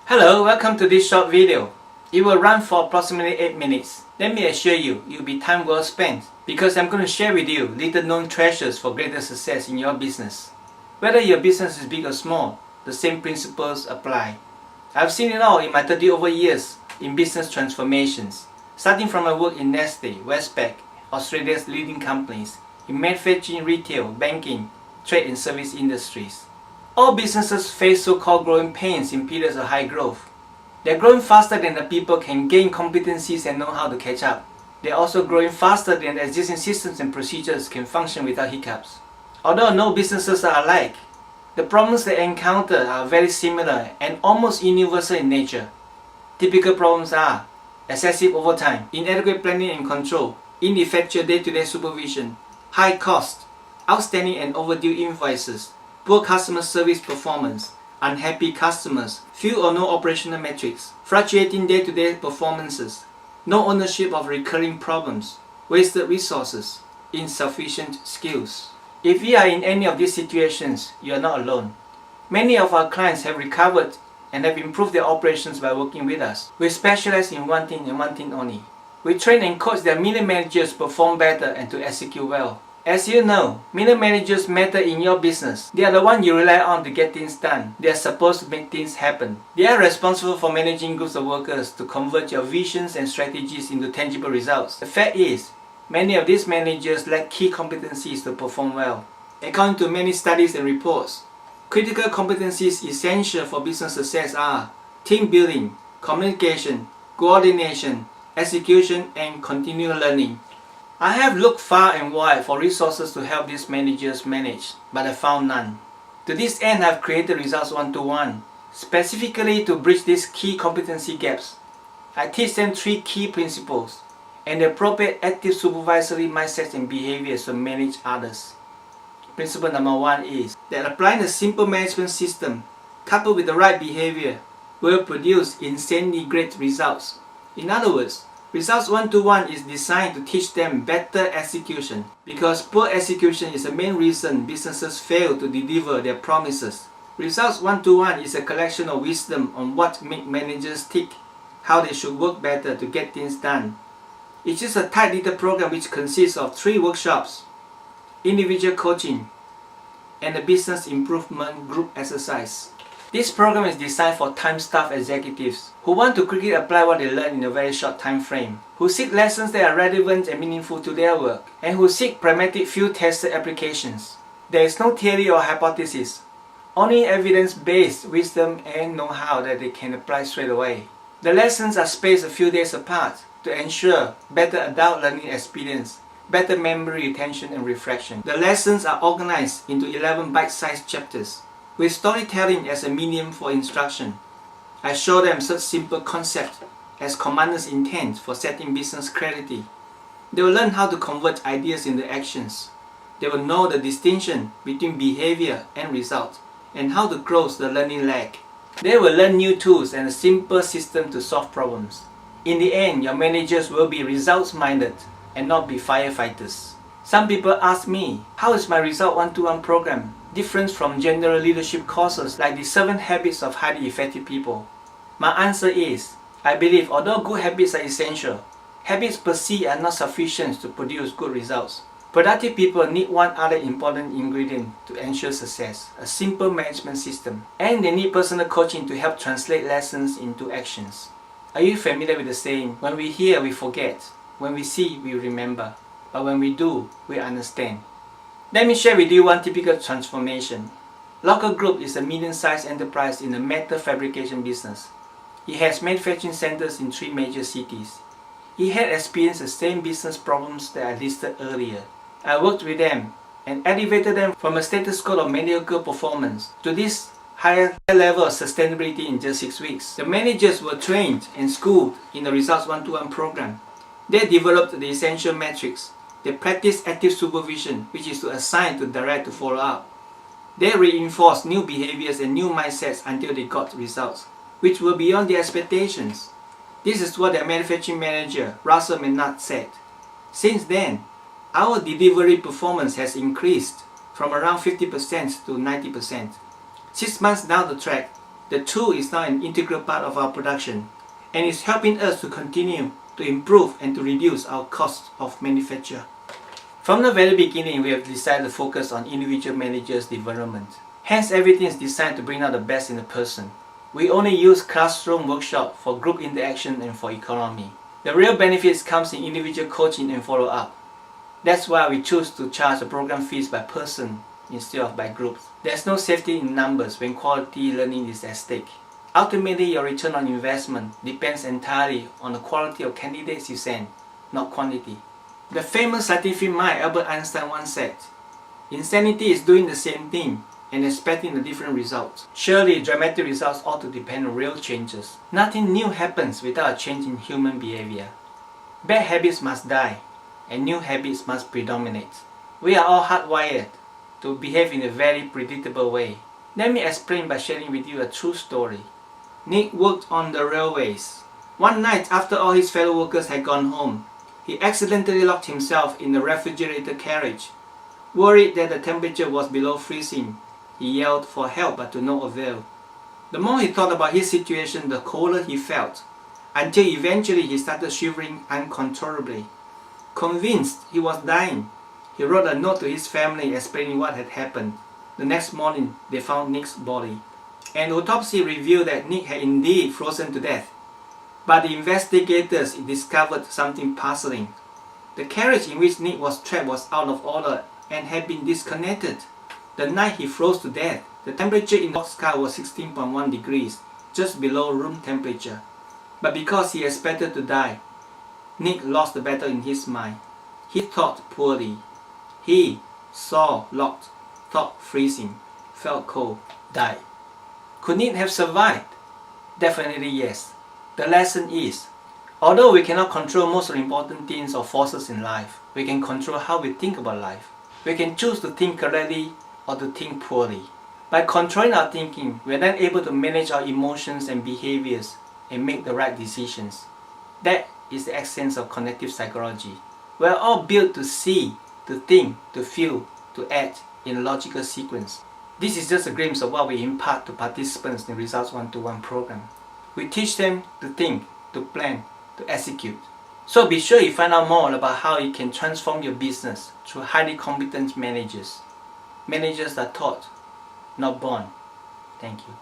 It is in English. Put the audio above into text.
Hello, welcome to this short video. It will run for approximately 8 minutes. Let me assure you, it will be time well spent because I'm going to share with you little known treasures for greater success in your business. Whether your business is big or small, the same principles apply. I've seen it all in my 30 over years in business transformations, starting from my work in Nestle, Westpac, Australia's leading companies, in manufacturing, retail, banking, trade and service industries. All businesses face so-called growing pains in periods of high growth. They're growing faster than the people can gain competencies and know how to catch up. They're also growing faster than the existing systems and procedures can function without hiccups. Although no businesses are alike, the problems they encounter are very similar and almost universal in nature. Typical problems are excessive overtime, inadequate planning and control, ineffectual day-to-day supervision, high cost, outstanding and overdue invoices, poor customer service performance, unhappy customers, few or no operational metrics, fluctuating day-to-day performances, no ownership of recurring problems, wasted resources, insufficient skills. If you are in any of these situations, you are not alone. Many of our clients have recovered and have improved their operations by working with us. We specialize in one thing and one thing only. We train and coach their middle managers to perform better and to execute well. As you know, middle managers matter in your business. They are the ones you rely on to get things done. They are supposed to make things happen. They are responsible for managing groups of workers to convert your visions and strategies into tangible results. The fact is, many of these managers lack key competencies to perform well. According to many studies and reports, critical competencies essential for business success are team building, communication, coordination, execution, and continual learning. I have looked far and wide for resources to help these managers manage, but I found none. To this end, I have created Results 1-to-1, specifically to bridge these key competency gaps. I teach them 3 key principles and the appropriate active supervisory mindsets and behaviors to manage others. Principle number 1 is that applying a simple management system coupled with the right behavior will produce insanely great results. In other words, Results 1-to-1 is designed to teach them better execution because poor execution is the main reason businesses fail to deliver their promises. Results 1-to-1 is a collection of wisdom on what makes managers tick, how they should work better to get things done. It is a tight little program which consists of 3 workshops, individual coaching, and a business improvement group exercise. This program is designed for time-starved executives who want to quickly apply what they learn in a very short time frame, who seek lessons that are relevant and meaningful to their work, and who seek pragmatic field-tested applications. There is no theory or hypothesis, only evidence-based wisdom and know-how that they can apply straight away. The lessons are spaced a few days apart to ensure better adult learning experience, better memory retention and reflection. The lessons are organized into 11 bite-sized chapters, with storytelling as a medium for instruction. I show them such simple concepts as commander's intent for setting business clarity. They will learn how to convert ideas into actions. They will know the distinction between behavior and result and how to close the learning lag. They will learn new tools and a simple system to solve problems. In the end, your managers will be results-minded and not be firefighters. Some people ask me, how is my Result 1-to-1 program different from general leadership courses like the 7 Habits of Highly Effective People? My answer is, I believe although good habits are essential, habits per se are not sufficient to produce good results. Productive people need one other important ingredient to ensure success, a simple management system. And they need personal coaching to help translate lessons into actions. Are you familiar with the saying, when we hear, we forget, when we see, we remember, but when we do, we understand? Let me share with you one typical transformation. Locker Group is a medium-sized enterprise in the metal fabrication business. It has manufacturing centers in 3 major cities. It had experienced the same business problems that I listed earlier. I worked with them and elevated them from a status quo of mediocre performance to this higher level of sustainability in just 6 weeks. The managers were trained and schooled in the Results 1-to-1 program. They developed the essential metrics. They practiced active supervision, which is to assign, to direct, to follow up. They reinforced new behaviors and new mindsets until they got results, which were beyond their expectations. This is what their manufacturing manager, Russell Menard, said. Since then, our delivery performance has increased from around 50% to 90%. 6 months down the track, The tool is now an integral part of our production and is helping us to continue to improve and to reduce our cost of manufacture. From the very beginning, we have decided to focus on individual managers' development. Hence, everything is designed to bring out the best in a person. We only use classroom workshop for group interaction and for economy. The real benefits comes in individual coaching and follow-up. That's why we choose to charge the program fees by person instead of by groups. There's no safety in numbers when quality learning is at stake. Ultimately, your return on investment depends entirely on the quality of candidates you send, not quantity. The famous scientific mind Albert Einstein once said, "Insanity is doing the same thing and expecting a different result." Surely, dramatic results ought to depend on real changes. Nothing new happens without a change in human behavior. Bad habits must die, and new habits must predominate. We are all hardwired to behave in a very predictable way. Let me explain by sharing with you a true story. Nick worked on the railways. One night, after all his fellow workers had gone home, he accidentally locked himself in the refrigerated carriage. Worried that the temperature was below freezing, he yelled for help but to no avail. The more he thought about his situation, the colder he felt, until eventually he started shivering uncontrollably. Convinced he was dying, he wrote a note to his family explaining what had happened. The next morning, they found Nick's body. An autopsy revealed that Nick had indeed frozen to death. But the investigators discovered something puzzling. The carriage in which Nick was trapped was out of order and had been disconnected. The night he froze to death, the temperature in the boxcar was 16.1 degrees, just below room temperature. But because he expected to die, Nick lost the battle in his mind. He thought poorly. He saw locked, thought freezing, felt cold, died. Could Nick have survived? Definitely yes. The lesson is, although we cannot control most of the important things or forces in life, we can control how we think about life. We can choose to think correctly or to think poorly. By controlling our thinking, we are then able to manage our emotions and behaviors and make the right decisions. That is the essence of cognitive psychology. We are all built to see, to think, to feel, to act in a logical sequence. This is just a glimpse of what we impart to participants in Results 1-to-1 program. We teach them to think, to plan, to execute. So be sure you find out more about how you can transform your business through highly competent managers. Managers are taught, not born. Thank you.